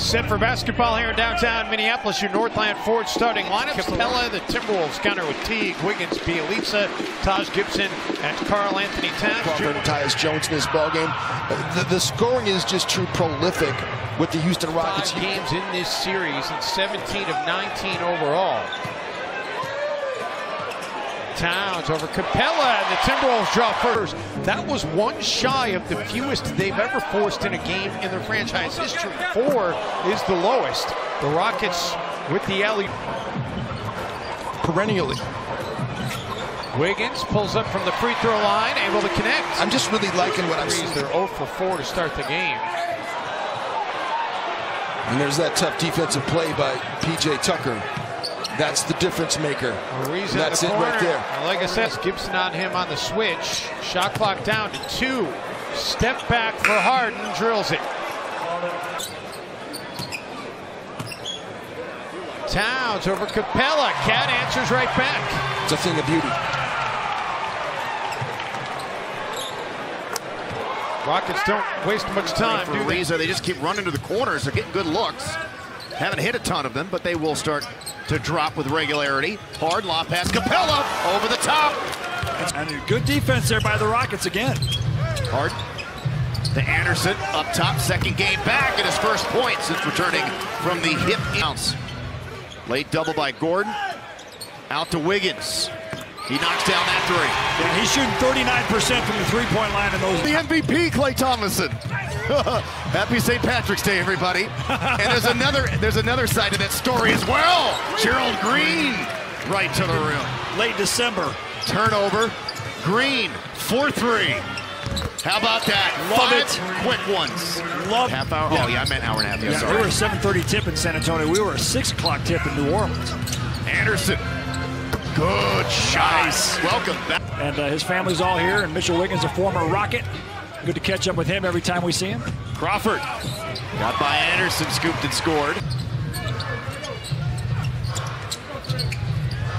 Set for basketball here in downtown Minneapolis. Your Northland Ford starting lineup. Capella, the Timberwolves counter with Teague, Wiggins, Bielitsa, Taj Gibson, and Karl Anthony Towns. Crawford and Tyus Jones in this ballgame. The scoring is just too prolific with the Houston Rockets. 5 games in this series and 17 of 19 overall. Towns over Capella, and the Timberwolves draw first. That was one shy of the fewest they've ever forced in a game in their franchise history. 4 is the lowest. The Rockets with the alley. Perennially. Wiggins pulls up from the free throw line, able to connect. I'm just really liking what I'm seeing. They're 0 for 4 to start the game. And there's that tough defensive play by P.J. Tucker. That's the difference maker. That's it right there. Like I said, Gibson on him on the switch. Shot clock down to 2. Step back for Harden, drills it. Towns over Capella. Cat answers right back. It's a thing of beauty. Rockets don't waste much time, do they? They just keep running to the corners. They're getting good looks. Haven't hit a ton of them, but they will start to drop with regularity. Hard lob pass, Capella over the top. And good defense there by the Rockets again. Hard to Anderson up top, second game back, and his first point since returning from the hip bounce. Late double by Gordon. Out to Wiggins. He knocks down that 3. Yeah, he's shooting 39% from the three-point line in those. The MVP, Klay Thompson. Happy St. Patrick's Day, everybody. And there's another side to that story as well. Gerald Green right to the rim. Late December. Turnover. Green, 4-3. How about that? Love 5 it. quick ones. Love half hour. Yeah. Oh, yeah, I meant hour and a half. Yeah, sorry. we were a 7:30 tip in San Antonio. We were a 6 o'clock tip in New Orleans. Anderson. Good shot. Nice. Welcome back. And his family's all here, and Mitchell Wiggins, a former Rocket. Good to catch up with him every time we see him. Crawford got by Anderson, scooped and scored.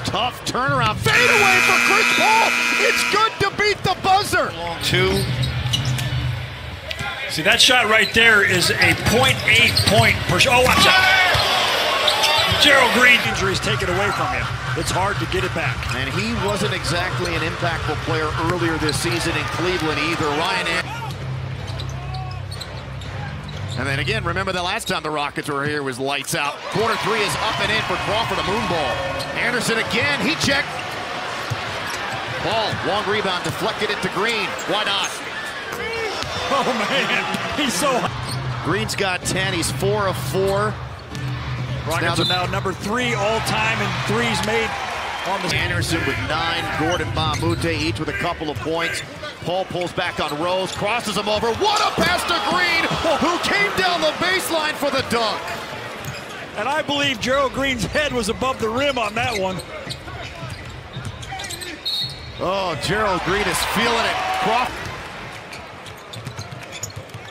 Tough turnaround, fade away for Chris Paul. It's good to beat the buzzer. 2. See, that shot right there is a 0.8 point per shot. Oh, watch out. Gerald Green. Injuries taken away from him. It's hard to get it back. And he wasn't exactly an impactful player earlier this season in Cleveland either. And then again, remember the last time the Rockets were here was lights out. Corner 3 is up and in for Crawford, a moon ball. Anderson again, he checked. Ball, long rebound, deflected it to Green. Why not? Oh man, he's so high. Green's got 10, he's 4 of 4. Rockets are now number 3 all-time in threes made on the. Anderson with 9, Gordon, Mamute each with a couple of points. Paul pulls back on Rose, crosses him over. What a pass to Green, who came down the baseline for the dunk. And I believe Gerald Green's head was above the rim on that one. Oh, Gerald Green is feeling it.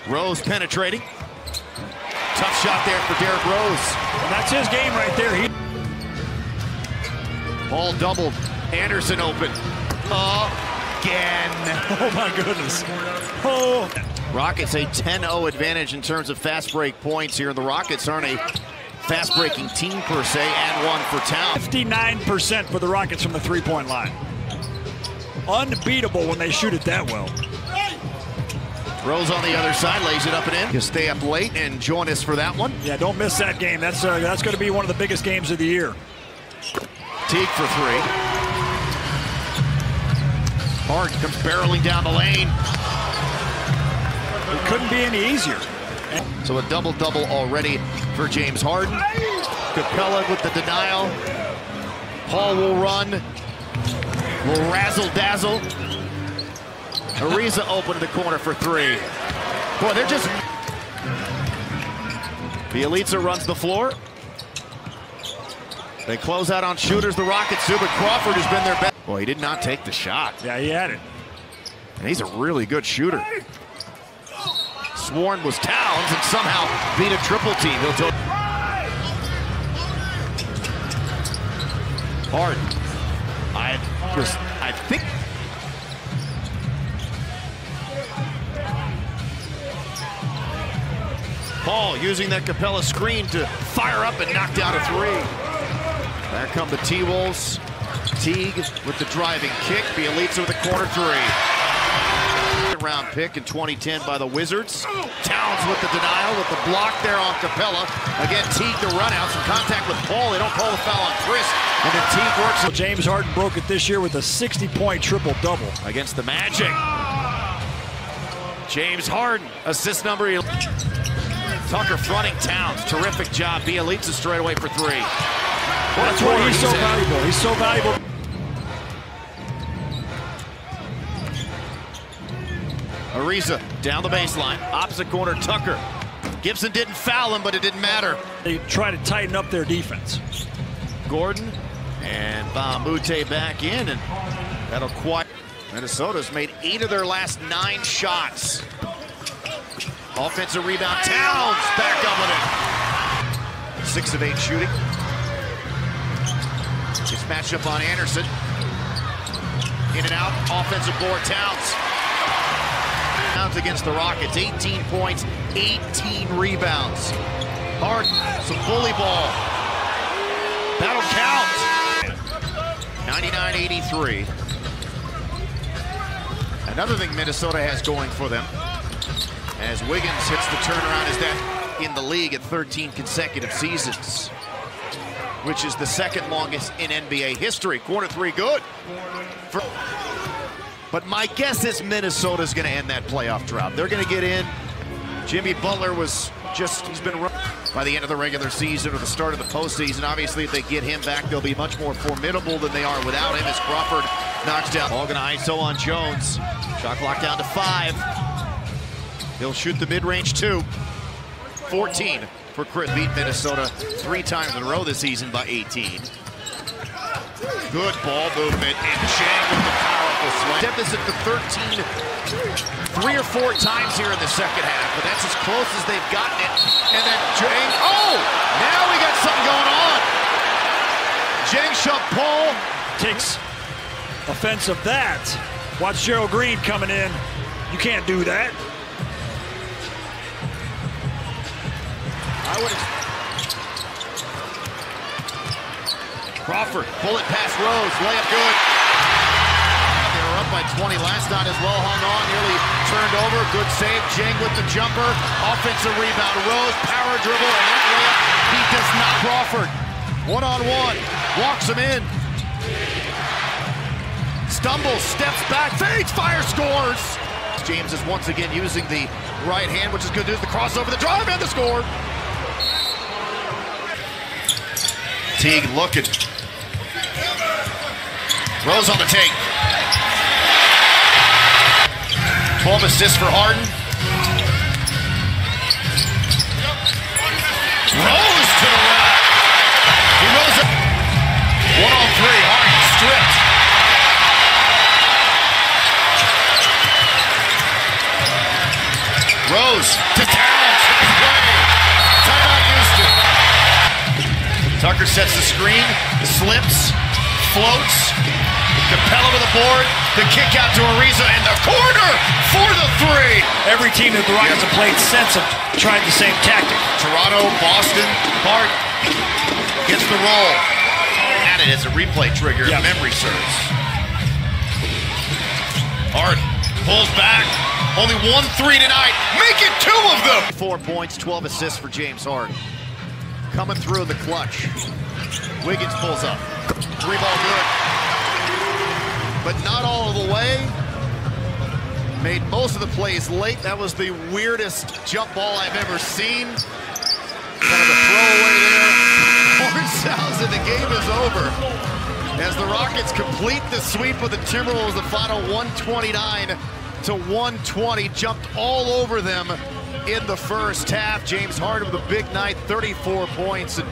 Rose penetrating. Tough shot there for Derrick Rose. And that's his game right there. Paul doubled. Anderson open. Again. Oh my goodness. Oh. Rockets a 10-0 advantage in terms of fast break points here. The Rockets aren't a fast breaking team per se, and 1 for Town. 59% for the Rockets from the three-point line. Unbeatable when they shoot it that well. Rose on the other side, lays it up and in. He'll stay up late and join us for that one. Yeah, don't miss that game. That's going to be one of the biggest games of the year. Teague for 3. Hart comes barreling down the lane. It couldn't be any easier. So a double-double already for James Harden. Capella with the denial. Paul will run. Will razzle-dazzle. Ariza open to the corner for 3. Boy, they're just... Bielitsa runs the floor. They close out on shooters, the Rockets do, but Crawford has been their best. Well, he did not take the shot. Yeah, he had it. And he's a really good shooter. Sworn was Towns and somehow beat a triple team. He'll do. Hard. I think. Paul using that Capella screen to fire up and knock down a three. There come the T-Wolves. Teague with the driving kick. Bielitsa with the corner three. Round pick in 2010 by the Wizards. Towns with the denial, with the block there on Capella. Again, Teague the run out, some contact with Paul. They don't call the foul on Chris, and then Teague works. James Harden broke it this year with a 60-point triple-double Against the Magic. James Harden, assist number 11. Tucker fronting Towns, terrific job. Bielitsa straight away for three. That's why he's so valuable. He's so valuable. Ariza down the baseline, opposite corner, Tucker. Gibson didn't foul him, but it didn't matter. They try to tighten up their defense. Gordon and Bamute back in, and that'll quiet. Minnesota's made 8 of their last 9 shots. Offensive rebound, Towns back up with it. 6 of 8 shooting. This matchup on Anderson. In and out, offensive board, Towns. Towns against the Rockets, 18 points, 18 rebounds. Harden, some bully ball. That'll count. 99-83. Another thing Minnesota has going for them, as Wiggins hits the turnaround, is that in the league at 13 consecutive seasons, which is the second longest in NBA history. Quarter three, good. But my guess is Minnesota's going to end that playoff drought. They're going to get in. Jimmy Butler was just, he's been run by the end of the regular season or the start of the postseason. Obviously, if they get him back, they'll be much more formidable than they are without him, as Crawford knocks down. All going to ISO on Jones. Shot clock down to 5. He'll shoot the mid-range 2. 14 for Chris. Beat Minnesota 3 times in a row this season by 18. Good ball movement, and Chang with the powerful slam. Deficit to 13, 3 or 4 times here in the second half, but that's as close as they've gotten it. And then Chang, oh, now we got something going on. Chang shoved Paul. Takes offense of that. Watch Gerald Green coming in. You can't do that. I would have. Crawford, bullet pass Rose, layup good. They were up by 20 last night as well, hung on, nearly turned over. Good save, Jang with the jumper. Offensive rebound, Rose, power dribble, and that layup, he does not. Crawford, one-on-one, walks him in. Stumbles, steps back, fades, fire, scores. James is once again using the right hand, which is good news. The crossover, the drive, and the score. Teague looking. Rose on the take. 12 assists for Harden. Rose to the rack. He rose up. 1-on-3. Harden stripped. Rose to Towns. Timeout Houston. Tucker sets the screen, slips, floats. Capella with the board, the kick out to Ariza in the corner for the 3. Every team that the Rockets have played since have tried the same tactic. Toronto, Boston, Bart gets the roll. Added as a replay trigger, if memory serves. Hart pulls back. Only 1 3 tonight. Make it 2 of them. 4 points, 12 assists for James Harden. Coming through in the clutch. Wiggins pulls up. 3-ball good. But not all of the way. Made most of the plays late. That was the weirdest jump ball I've ever seen. Kind of a throwaway there. Horn sounds and the game is over. As the Rockets complete the sweep of the Timberwolves, the final 129-120. Jumped all over them in the first half. James Harden with a big night, 34 points. And